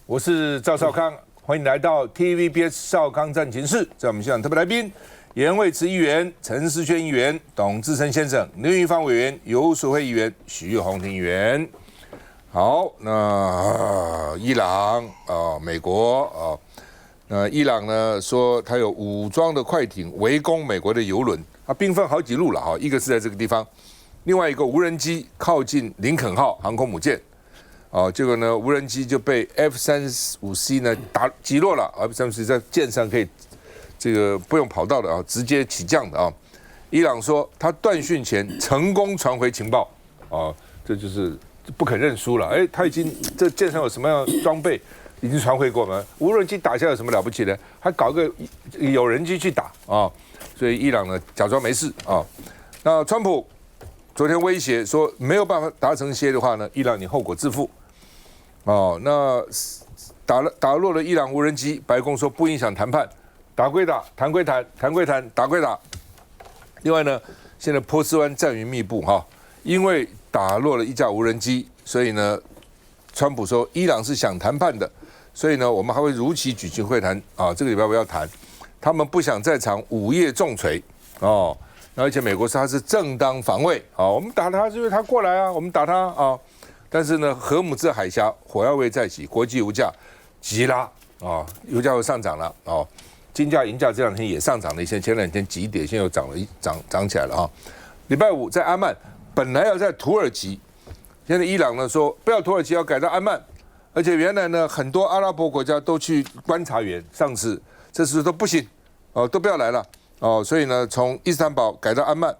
我是赵少康，欢迎来到 TVBS 少康战情室。在我们现场特别来宾，颜惠慈议员、陈思轩议员、董志成先生、刘玉芳委员、游淑慧议员、许宏庭议员。好，那伊朗美国那伊朗呢说他有武装的快艇围攻美国的油轮，它兵分好几路了一个是在这个地方，另外一个无人机靠近林肯号航空母舰。结果呢，无人机就被 F-35C 呢击落了。F-35C 在舰上可以这个不用跑道的直接起降的伊朗说他断讯前成功传回情报这就是不肯认输了。他已经这舰上有什么样的装备已经传回过吗？无人机打下有什么了不起的？还搞个有人机去打所以伊朗呢假装没事那川普昨天威胁说没有办法达成协议的话呢，伊朗你后果自负。那打落了伊朗无人机，白宫说不影响谈判，打归打，谈归谈，谈归谈，打归打。另外呢，现在波斯湾战云密布因为打落了一架无人机，所以呢，川普说伊朗是想谈判的，所以呢，我们还会如期举行会谈这个礼拜我要谈，他们不想在场午夜重锤而且美国说他是正当防卫我们打他是因为他过来我们打他但是呢，荷姆兹海峡火药味再起，国际油价急拉油价又上涨了金价、银价这两天也上涨了一些，前两天急跌，现在又涨起来了礼拜五在阿曼，本来要在土耳其，现在伊朗呢说不要土耳其，要改到阿曼，而且原来呢很多阿拉伯国家都去观察员，上次这次都不行都不要来了所以呢从伊斯坦堡改到阿曼，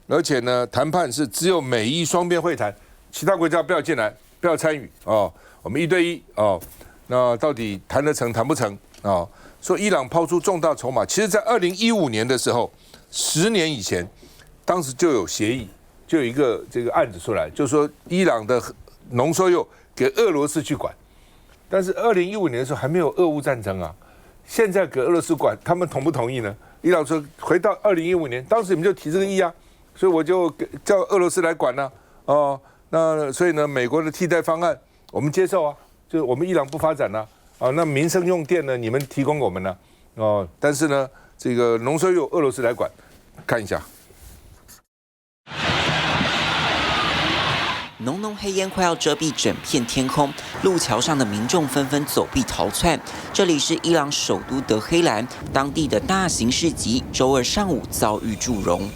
而且呢谈判是只有美伊双边会谈。其他国家不要进来，不要参与我们1对1那到底谈得成谈不成说伊朗抛出重大筹码，其实在2015年的时候，10年以前，当时就有协议，就有一个这个案子出来，就是说伊朗的浓缩铀给俄罗斯去管，但是2015年的时候还没有俄乌战争现在给俄罗斯管，他们同不同意呢？伊朗说回到2015年，当时你们就提这个议所以我就叫俄罗斯来管那所以呢，美国的替代方案我们接受就是我们伊朗不发展那民生用电呢，你们提供我们但是呢，这个浓缩铀俄罗斯来管，看一下。浓浓黑烟快要遮蔽整片天空，路桥上的民众纷纷走避逃窜。这里是伊朗首都德黑兰，当地的大型市集周二上午遭遇祝融。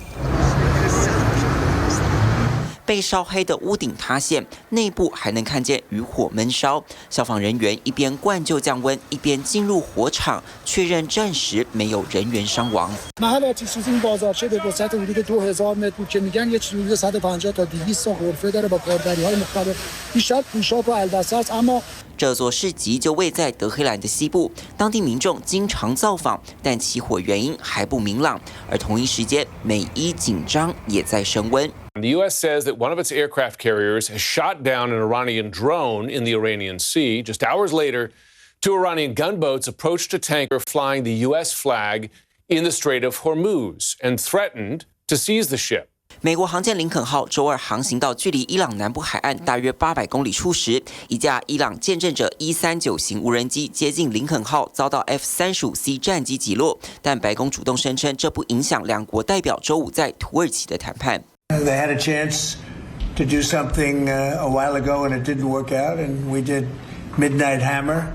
被烧黑的屋顶塌陷，内部还能看见余火闷烧。消防人员一边灌救降温，一边进入火场，确认暂时没有人员伤亡。محلاتی سوزون بازارچه به وسعت حدود 2000 متر بود که میگن یه چیزی حدود 150 تا 200 تا غرفه داره با کاربری‌های مختلف. بیشتر پوشاک و البسه است اما这座市集就位在德黑兰的西部，当地民众经常造访，但起火原因还不明朗。而同一时间，美伊紧张也在升温。The U.S. says that one of its aircraft carriers has shot down an Iranian drone in the Iranian Sea. Just hours later, 2 Iranian gunboats approached a tanker flying the U.S. flag in the Strait of Hormuz and threatened to seize the ship. 美国航舰林肯号周二航行到距离伊朗南部海岸大约800公里处时，一架伊朗见证者139型无人机接近林肯号，遭到 F-35C 战机击落。但白宫主动声称，这不影响两国代表周五在土耳其的谈判。They had a chance to do something a while ago, and it didn't work out. And we did Midnight Hammer.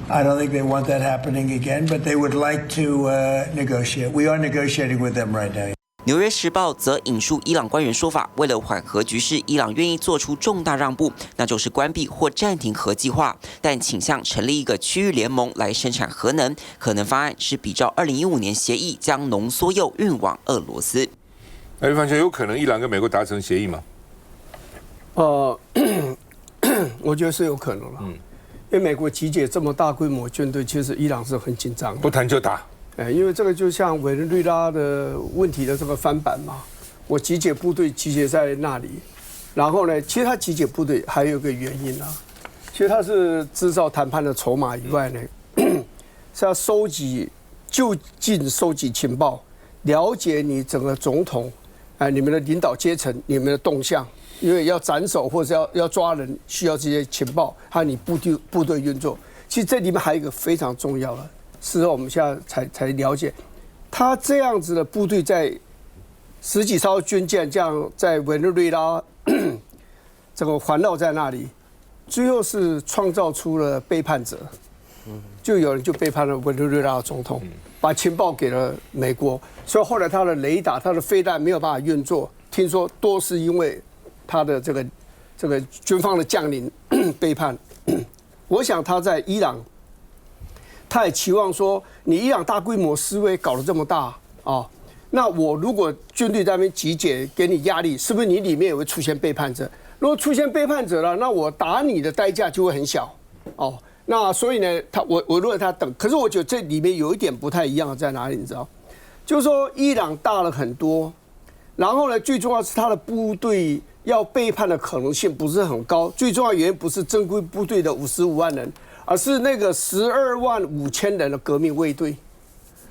I don't think they want that happening again, but they would like to negotiate. We are negotiating with them right now.纽约时报则引述伊朗官员说法，为了缓和局势，伊朗愿意做出重大让步，那就是关闭或暂停核计划，但倾向成立一个区域联盟来生产核能。可能方案是比照2015年协议，将浓缩铀运往俄罗斯。玉芳兄，有可能伊朗跟美国达成协议吗？我觉得是有可能了。因为美国集结这么大规模军队，其实伊朗是很紧张的，不谈就打。因为这个就像委内瑞拉的问题的这个翻版嘛，我集结部队集结在那里，然后呢，其实他集结部队还有一个原因其实他是制造谈判的筹码以外呢，是要就近收集情报，了解你整个总统，你们的领导阶层，你们的动向，因为要斩首或者要抓人，需要这些情报，还有你部队运作。其实这里面还有一个非常重要的，事后我们现在才了解，他这样子的部队在10几艘军舰这样在委内瑞拉这个环绕在那里，最后是创造出了背叛者，就有人就背叛了委内瑞拉的总统，把情报给了美国，所以后来他的雷达、他的飞弹没有办法运作，听说多是因为他的这个军方的将领背叛。我想他在伊朗，他也期望说，你伊朗大规模示威搞得这么大啊，那我如果军队在那边集结，给你压力，是不是你里面也会出现背叛者？如果出现背叛者了，那我打你的代价就会很小哦。那所以呢，我如果他等，可是我觉得这里面有一点不太一样在哪里，你知道？就是说伊朗大了很多，然后呢，最重要是他的部队要背叛的可能性不是很高。最重要原因不是正规部队的55万人，而是那个12万5千人的革命卫队。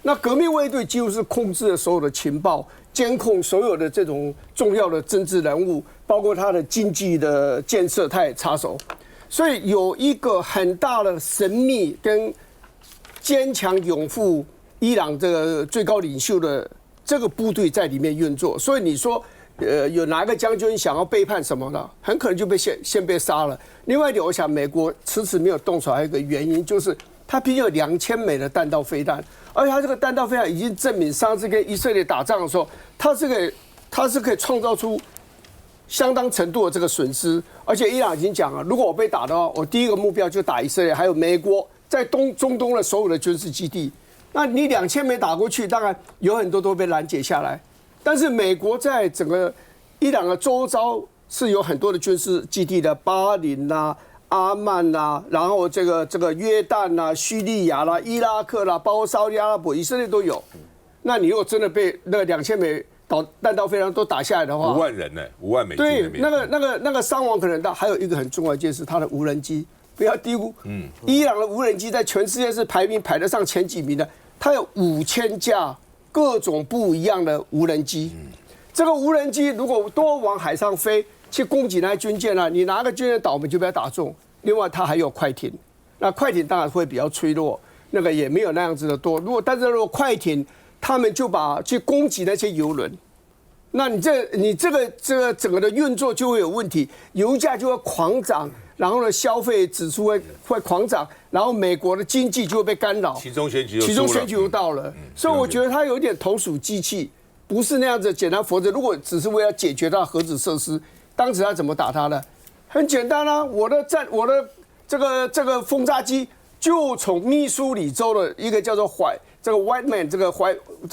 那革命卫队几乎是控制了所有的情报，监控所有的这种重要的政治人物，包括他的经济的建设，他也插手。所以有一个很大的神秘跟坚强拥护伊朗这个最高领袖的这个部队在里面运作。所以你说，有哪个将军想要背叛什么的，很可能就被先被杀了。另外一点，我想美国迟迟没有动手，还有一个原因就是它毕竟有2000枚的弹道飞弹，而且它这个弹道飞弹已经证明，上次跟以色列打仗的时候，它是可以创造出相当程度的这个损失。而且伊朗已经讲了，如果我被打的话，我第一个目标就打以色列，还有美国在中东的所有的军事基地。那你2000枚打过去，当然有很多都被拦截下来。但是美国在整个伊朗的周遭是有很多的军事基地的，巴林啦、阿曼啦，然后这个约旦啦、叙利亚啦、伊拉克啦，包括沙特阿拉伯、以色列都有。那你如果真的被那个2000枚弹道飞弹都打下来的话，5万人呢，5万美金。对，那个伤亡可能大。还有一个很重要的一件事，它的无人机不要低估。伊朗的无人机在全世界是排得上前几名的，它有5000架各种不一样的无人机。这个无人机如果多往海上飞去攻击那些军舰啊，你拿个军舰倒，我们就被它打中。另外，它还有快艇，那快艇当然会比较脆弱，那个也没有那样子的多。但是如果快艇，他们就去攻击那些油轮，那你这个整个的运作就会有问题，油价就会狂涨，然后呢消费指数会狂涨，然后美国的经济就会被干扰。其中选举又到了，所以我觉得它有点投鼠忌器，不是那样子简单。否则如果只是为了解决它核子设施，当时他怎么打它的？很简单啊，我的这个轰炸机就从密苏里州的一个叫做White Man 这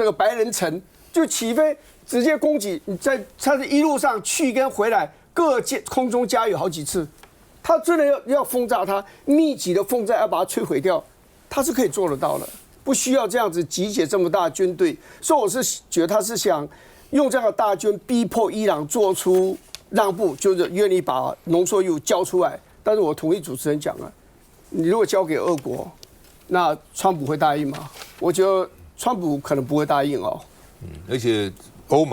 个白人城就起飞，直接攻击。你他是一路上去跟回来，各空中加油好几次。他真的要轰炸它，密集的轰炸要把它摧毁掉，他是可以做得到的，不需要这样子集结这么大的军队。所以我是觉得他是想用这样的大军逼迫伊朗做出让步，就是愿意把浓缩铀交出来。但是我同意主持人讲啊，你如果交给俄国，那川普会答应吗？我觉得川普可能不会答应哦。而且欧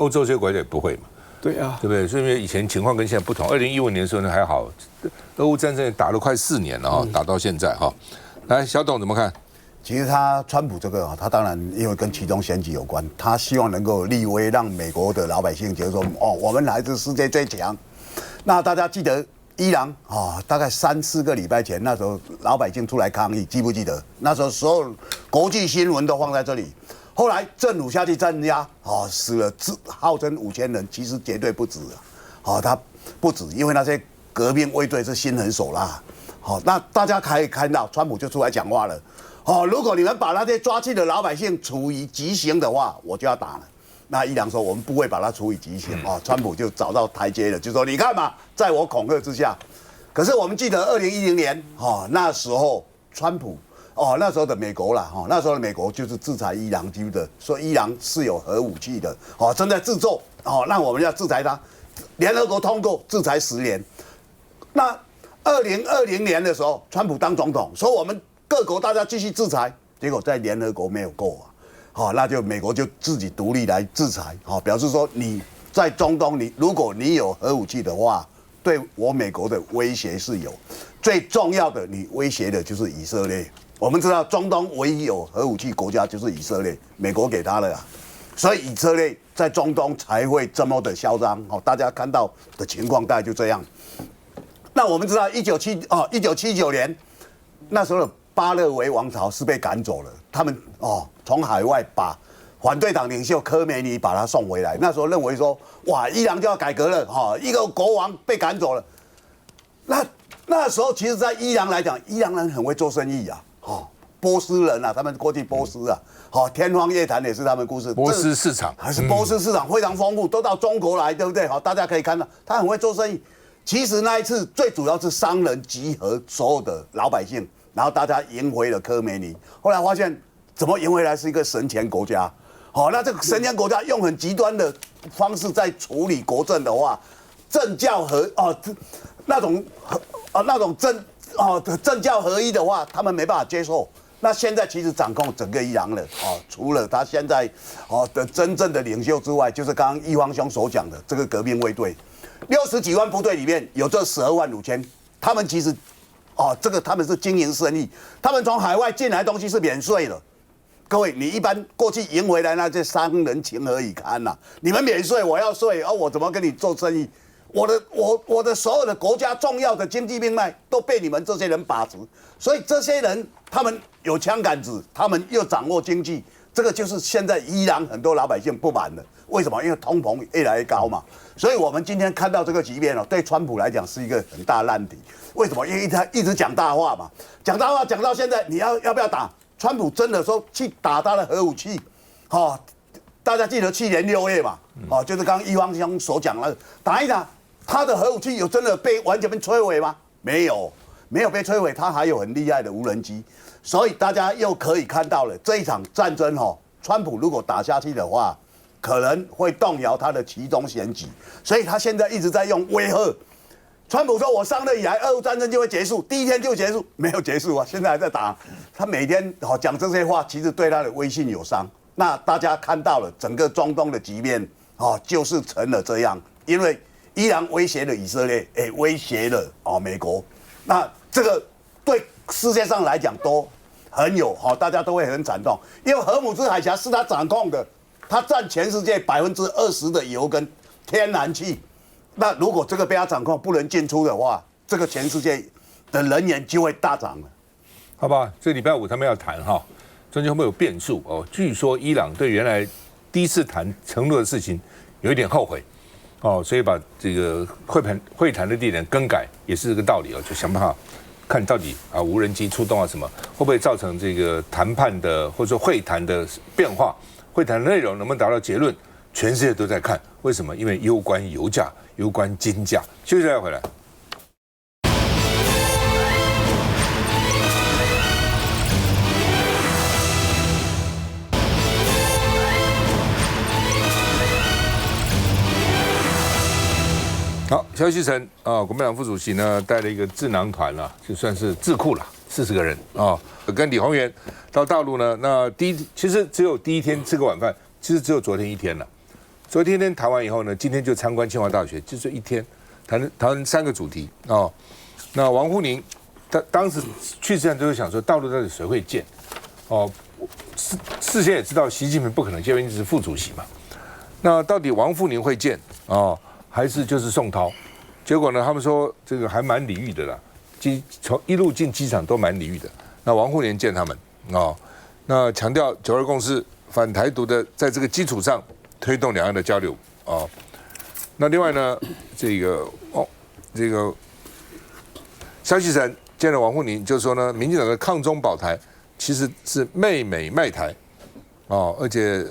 洲这些国家也不会嘛。对啊，对不对？所以因为以前情况跟现在不同。2015年的时候呢还好，俄乌战争打了快4年了打到现在哈。来，小董怎么看？其实川普这个他当然因为跟其中选举有关，他希望能够立威，让美国的老百姓觉得说，我们来自世界最强。那大家记得伊朗大概3、4个礼拜前，那时候老百姓出来抗议，记不记得？那时候所有国际新闻都放在这里。后来政府下去镇压，死了号称5000人，其实绝对不止他不止，因为那些革命卫队是心狠手辣。那大家可以看到，川普就出来讲话了。如果你们把那些抓去的老百姓处以极刑的话，我就要打了。那伊朗说我们不会把他处以极刑川普就找到台阶了，就说你看嘛，在我恐吓之下。可是我们记得2010年那时候川普。那时候的美国啦，那时候的美国就是制裁伊朗，记不得说伊朗是有核武器的，正在制作，那我们要制裁他，联合国通过制裁10年。那2020年的时候，川普当总统，说我们各国大家继续制裁，结果在联合国没有过那就美国就自己独立来制裁，表示说你在中东，如果你有核武器的话，对我美国的威胁是有。最重要的，你威胁的就是以色列。我们知道中东唯一有核武器国家就是以色列，美国给他了啊，所以以色列在中东才会这么的嚣张。大家看到的情况大概就这样。那我们知道1979年那时候的巴勒维王朝是被赶走了，他们从海外把反对党领袖科梅尼把他送回来。那时候认为说，哇，伊朗就要改革了，一个国王被赶走了。那时候其实，在伊朗来讲，伊朗人很会做生意啊。波斯人啊，他们过去波斯啊，天方夜谭也是他们故事。波斯市场还是波斯市场非常丰富，都到中国来，对不对？大家可以看到，他很会做生意。其实那一次最主要是商人集合所有的老百姓，然后大家赢回了科梅尼。后来发现，怎么赢回来是一个神权国家？那这个神权国家用很极端的方式在处理国政的话，政教那种政教合一的话，他们没办法接受。那现在其实掌控整个伊朗了除了他现在的真正的领袖之外，就是刚刚一方兄所讲的这个革命卫队，60几万部队里面有这12万5千，他们其实他们是经营生意，他们从海外进来的东西是免税的。各位，你一般过去赢回来那些商人情何以堪呐？你们免税，我要税，我怎么跟你做生意？我的所有的国家重要的经济命脉都被你们这些人把持，所以这些人他们有枪杆子，他们又掌握经济，这个就是现在伊朗很多老百姓不满的。为什么？因为通膨越来越高嘛。所以我们今天看到这个局面对川普来讲是一个很大烂题。为什么？因为他一直讲大话嘛，讲大话讲到现在，你要不要打？川普真的说去打他的核武器，大家记得去年6月嘛，就是刚刚一方兄所讲的，打一打。他的核武器有真的完全被摧毁吗？没有被摧毁，他还有很厉害的无人机，所以大家又可以看到了这一场战争川普如果打下去的话，可能会动摇他的期中选举，所以他现在一直在用威吓。川普说：“我上任以来，俄乌战争就会结束，第一天就结束，没有结束啊，现在还在打。”他每天讲这些话，其实对他的威信有伤。那大家看到了整个中东的局面就是成了这样，因为伊朗威胁了以色列，威胁了美国，那这个对世界上来讲都很有大家都会很惨痛，因为荷姆兹海峡是他掌控的，他占全世界20%的油跟天然气，那如果这个被他掌控不能进出的话，这个全世界的能源就会大涨了。好吧，这礼拜5他们要谈中间会不会有变数据说伊朗对原来第一次谈承诺的事情有一点后悔。所以把这个会谈的地点更改也是这个道理就想办法看到底无人机出动什么会不会造成这个谈判的或者说会谈的变化，会谈的内容能不能达到结论，全世界都在看。为什么？因为攸关油价，攸关金价。休息再回来。好，萧锡成国民党副主席呢带了一个智囊团了，就算是智库了，40个人跟李鸿源到大陆呢。那其实只有第一天吃个晚饭，其实只有昨天一天了。昨天谈完以后呢，今天就参观清华大学，就是一天谈3个主题那王沪宁当时去之前都是想说，大陆到底谁会见事先也知道习近平不可能见，因为你是副主席嘛。那到底王沪宁会见还是就是宋涛？结果呢，他们说这个还蛮礼遇的啦，从一路进机场都蛮礼遇的。那王沪宁见他们那强调9·2共识、反台独的，在这个基础上推动两岸的交流那另外呢，这个萧锡成见了王沪宁，就说呢，民进党的抗中保台其实是媚美卖台而且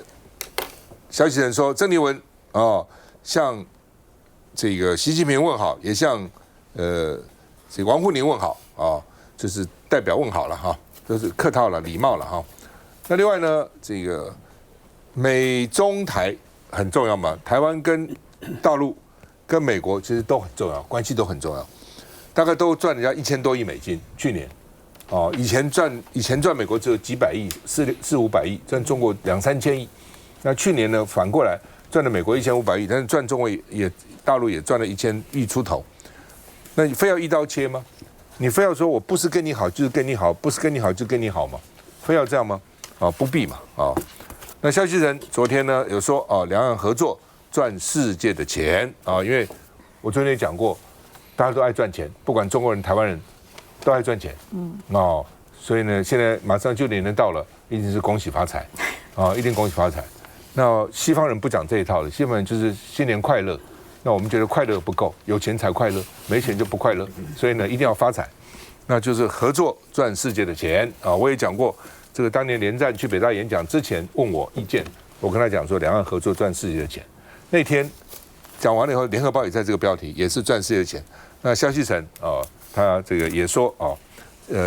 萧锡成说，郑丽文向这个习近平问好，也向这个王沪宁问好就是代表问好了就是客套了，礼貌了那另外呢，这个美中台很重要嘛，台湾跟大陆跟美国其实都很重要，关系都很重要，大概都赚人家1000多亿美金，去年以前赚美国只有几百亿，400-500亿，赚中国2-3千亿，那去年呢反过来赚了美国1500亿，但是赚中国大陆也赚了1000亿出头，那你非要一刀切吗？你非要说我不是跟你好就是跟你好，不是跟你好就跟你好吗？非要这样吗？不必嘛那萧旭晨昨天呢有说两岸合作赚世界的钱因为我昨天也讲过，大家都爱赚钱，不管中国人、台湾人都爱赚钱，所以呢，现在马上就年到了，一定是恭喜发财一定恭喜发财。那西方人不讲这一套的，西方人就是新年快乐。那我们觉得快乐不够，有钱才快乐，没钱就不快乐，所以呢，一定要发财。那就是合作赚世界的钱我也讲过，这个当年连战去北大演讲之前问我意见，我跟他讲说两岸合作赚世界的钱。那天讲完了以后，联合报也在这个标题也是赚世界的钱。那萧旭晨他这个也说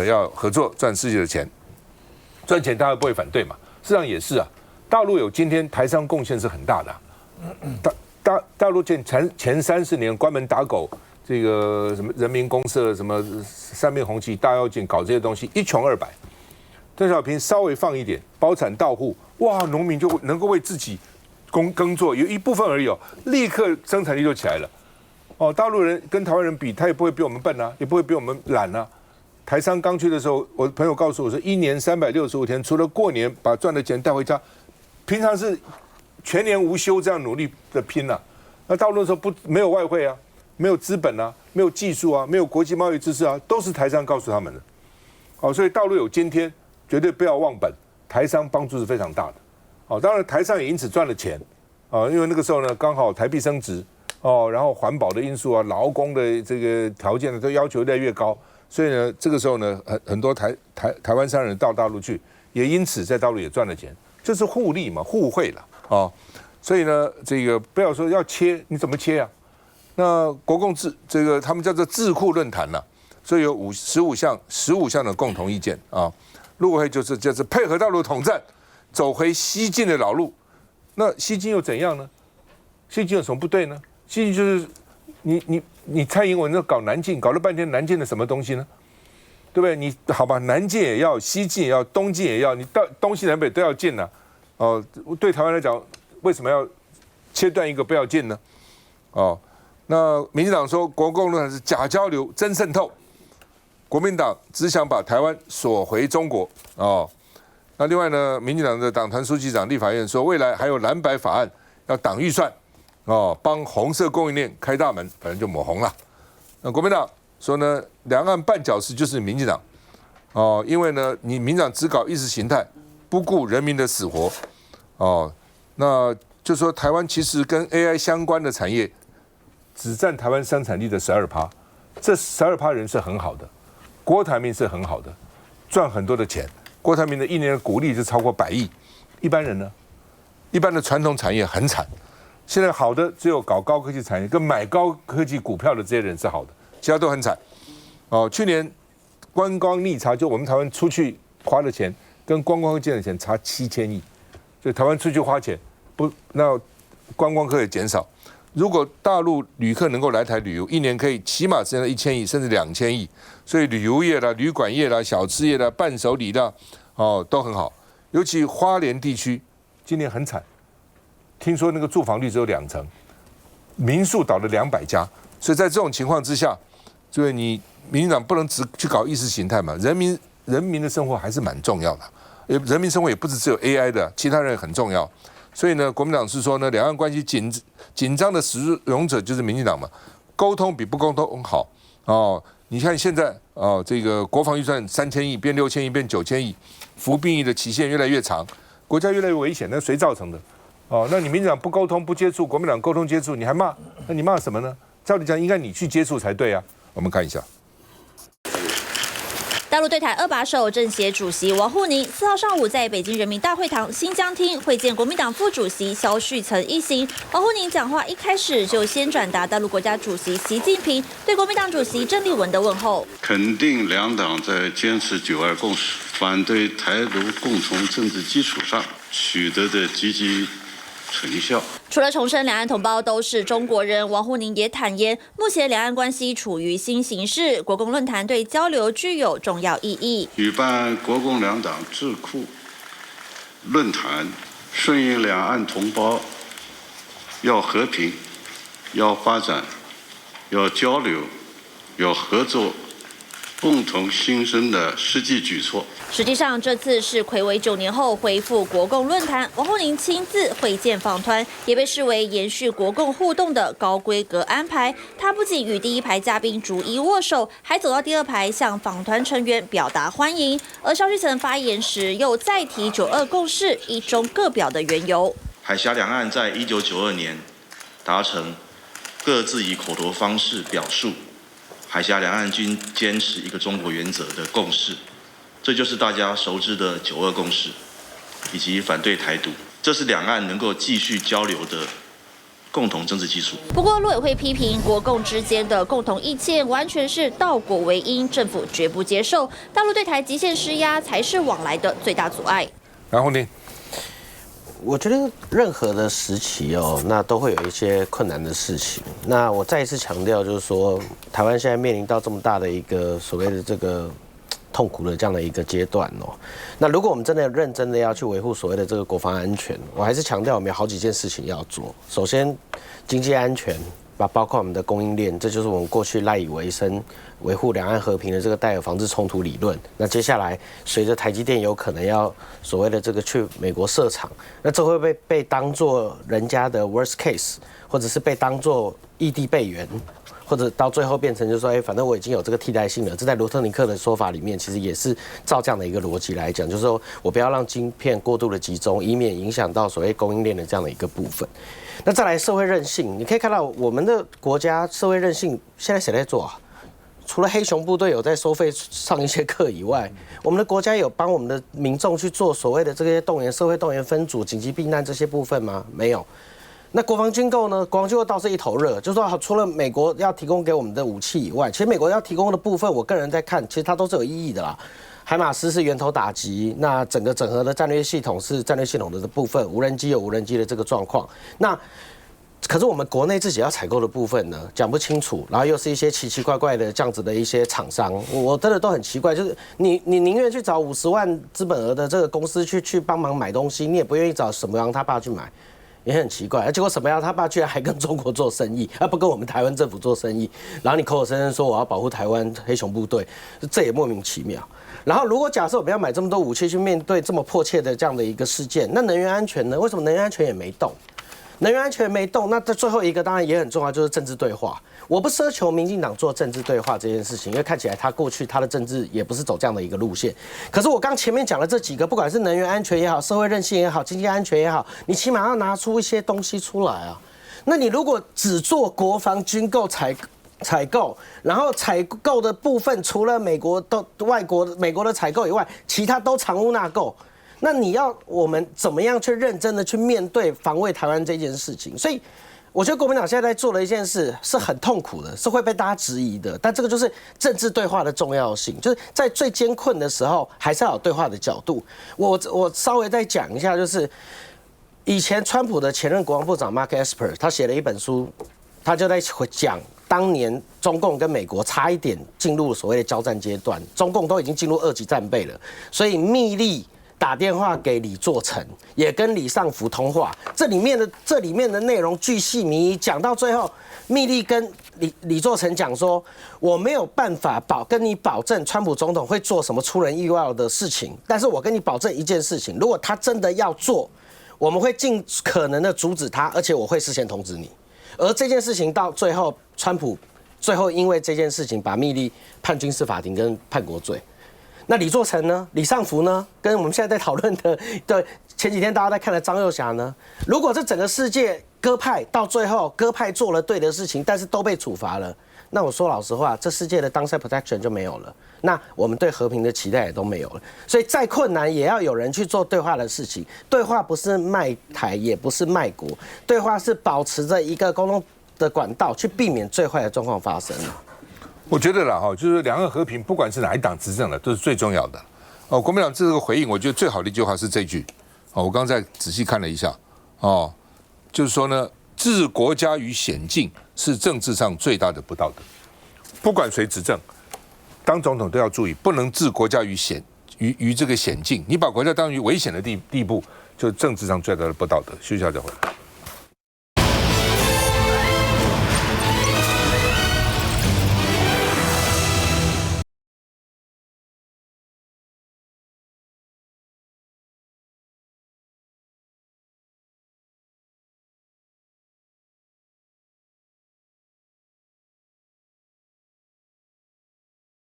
要合作赚世界的钱，赚钱大家不会反对嘛？事实上也是大陆有今天台商贡献是很大的大陆前30年关门打狗，这个什么人民公社、什么三面红旗、大妖精搞这些东西，一穷二白。邓小平稍微放一点，包产到户，哇，农民就能够为自己耕作，有一部分而已立刻生产力就起来了。大陆人跟台湾人比，他也不会比我们笨也不会比我们懒台商刚去的时候，我朋友告诉我说，一年365天，除了过年把赚的钱带回家，平常是全年无休这样努力的拼那大陆的时候没有外汇没有资本没有技术没有国际贸易知识都是台商告诉他们的。所以大陆有今天，绝对不要忘本，台商帮助是非常大的。当然台商也因此赚了钱因为那个时候呢，刚好台币升值然后环保的因素劳工的这个条件呢都要求越来越高，所以呢，这个时候呢，很多台湾商人到大陆去，也因此在大陆也赚了钱，就是互利嘛，互惠了所以呢，这个不要说要切，你怎么切那国共这个他们叫做智库论坛所以有15项的共同意见陆委会就是配合大陆统战，走回西进的老路。那西进又怎样呢？西进有什么不对呢？西进就是你蔡英文搞南进，搞了半天南进的什么东西呢？对不对？你好吧，南进也要，西进也要，东进也要，你到东西南北都要进对台湾来讲，为什么要切断一个不要进呢？那民进党说国共论坛是假交流、真渗透，国民党只想把台湾锁回中国那另外呢，民进党的党团书记长立法院说，未来还有蓝白法案要党预算帮红色供应链开大门，反正就抹红了。那国民党说呢，两岸绊脚石就是民进党因为呢，你民进党只搞意识形态，不顾人民的死活那就说台湾其实跟 AI 相关的产业只占台湾生产力的12%，这12%人是很好的，郭台铭是很好的，赚很多的钱。郭台铭的一年的股利就超过100亿，一般人呢，一般的传统产业很惨。现在好的只有搞高科技产业跟买高科技股票的这些人是好的，其他都很惨。去年观光逆差，就我们台湾出去花的钱跟观光客见的钱差7000亿，所以台湾出去花钱那观光客也减少。如果大陆旅客能够来台旅游，一年可以起码挣到1000亿甚至2000亿，所以旅游业啦、旅馆业啦、小吃业啦、伴手礼啦都很好。尤其花莲地区今年很惨，听说那个住房率只有2成，民宿倒了200家，所以在这种情况之下，所以你民进党不能只去搞意识形态嘛，人民的生活还是蛮重要的，人民生活也不是只有 AI 的，其他人也很重要。所以呢，国民党是说呢，两岸关系紧张的使用者就是民进党嘛，沟通比不沟通好你看现在这个国防预算3000亿变6000亿变9000亿，服兵役的期限越来越长，国家越来越危险，那谁造成的？那你民进党不沟通不接触，国民党沟通接触，你还骂？那你骂什么呢？照理讲应该你去接触才对啊。我们看一下。大陆对台2把手政协主席王沪宁4号上午在北京人民大会堂新疆厅会见国民党副主席萧旭岑一行。王沪宁讲话一开始就先转达大陆国家主席习近平对国民党主席郑丽文的问候，肯定两党在坚持9·2共识、反对台独共同政治基础上取得的积极成效。除了重申两岸同胞都是中国人，王沪宁也坦言，目前两岸关系处于新形势，国共论坛对交流具有重要意义。举办国共两党智库论坛，顺应两岸同胞要和平、要发展、要交流、有合作、共同兴生的实际举措。实际上，这次是睽违9年后恢复国共论坛，王沪宁亲自会见访团，也被视为延续国共互动的高规格安排。他不仅与第一排嘉宾逐一握手，还走到第2排向访团成员表达欢迎。而萧旭岑发言时又再提9·2共识、一中各表的缘由。海峡两岸在1992年达成各自以口头方式表述海峡两岸均坚持一个中国原则的共识，这就是大家熟知的9·2共识，以及反对台独，这是两岸能够继续交流的共同政治基础。不过，陆委会批评国共之间的共同意见完全是倒果为因，政府绝不接受。大陆对台极限施压才是往来的最大阻碍。然后呢？我觉得任何的时期那都会有一些困难的事情。那我再一次强调，就是说，台湾现在面临到这么大的一个所谓的这个痛苦的这样的一个阶段那如果我们真的认真的要去维护所谓的这个国防安全，我还是强调我们有好几件事情要做。首先，经济安全。包括我们的供应链，这就是我们过去赖以为生、维护两岸和平的这个戴尔防治冲突理论。那接下来，随着台积电有可能要所谓的这个去美国设厂，那这会被当作人家的 worst case， 或者是被当作异地备援，或者到最后变成就是说，反正我已经有这个替代性了。这在罗特尼克的说法里面，其实也是照这样的一个逻辑来讲，就是说我不要让晶片过度的集中，以免影响到所谓供应链的这样的一个部分。那再来社会韧性，你可以看到我们的国家社会韧性现在谁在做啊？除了黑熊部队有在收费上一些课以外，我们的国家有帮我们的民众去做所谓的这些动员、社会动员分组、紧急避难这些部分吗？没有。那国防军购呢？国防军购倒是一头热，就是说除了美国要提供给我们的武器以外，其实美国要提供的部分，我个人在看，其实它都是有意义的啦。海马斯是源头打击，那整个整合的战略系统是战略系统的部分，无人机有无人机的这个状况。那可是我们国内自己要采购的部分呢，讲不清楚，然后又是一些奇奇怪怪的这样子的一些厂商，我真的都很奇怪，就是你宁愿去找50万资本额的这个公司去帮忙买东西，你也不愿意找沈伯洋他爸去买。也很奇怪，结果沈伯洋他爸居然还跟中国做生意，不跟我们台湾政府做生意，然后你口口声声说我要保护台湾黑熊部队，这也莫名其妙。然后如果假设我们要买这么多武器去面对这么迫切的这样的一个事件，那能源安全呢？为什么能源安全也没动？能源安全没动，那这最后一个当然也很重要，就是政治对话。我不奢求民进党做政治对话这件事情，因为看起来他过去他的政治也不是走这样的一个路线。可是我刚前面讲的这几个，不管是能源安全也好，社会韧性也好，经济安全也好，你起码要拿出一些东西出来啊。那你如果只做国防军购采购，然后采购的部分除了美国的采购以外，其他都藏污纳垢。那你要我们怎么样去认真的去面对防卫台湾这件事情？所以我觉得国民党现在在做的一件事是很痛苦的，是会被大家质疑的。但这个就是政治对话的重要性，就是在最艰困的时候，还是要有对话的角度。我稍微再讲一下，就是以前川普的前任国防部长 Mark Esper 他写了一本书，他就在讲当年中共跟美国差一点进入所谓的交战阶段，中共都已经进入2级战备了，所以密令打电话给李作成，也跟李尚福通话。这里面的内容巨细靡遗，讲到最后，密令跟李作成讲说，我没有办法跟你保证川普总统会做什么出人意外的事情，但是我跟你保证一件事情，如果他真的要做，我们会尽可能的阻止他，而且我会事先通知你。而这件事情到最后，川普最后因为这件事情把密令判军事法庭跟叛国罪。那李作成呢？李尚福呢？跟我们现在在讨论的前几天大家在看的张幼霞呢？如果这整个世界鸽派到最后鸽派做了对的事情，但是都被处罚了，那我说老实话，这世界的 downside protection 就没有了，那我们对和平的期待也都没有了。所以再困难也要有人去做对话的事情。对话不是卖台，也不是卖国，对话是保持着一个沟通的管道，去避免最坏的状况发生。我觉得啦就是两岸和平，不管是哪一党执政的，都是最重要的。国民党这个回应，我觉得最好的一句话是这句。我刚才仔细看了一下，就是说呢，置国家于险境是政治上最大的不道德。不管谁执政，当总统都要注意，不能置国家于这个险境。你把国家当于危险的地步，就是政治上最大的不道德。休息一下再回来。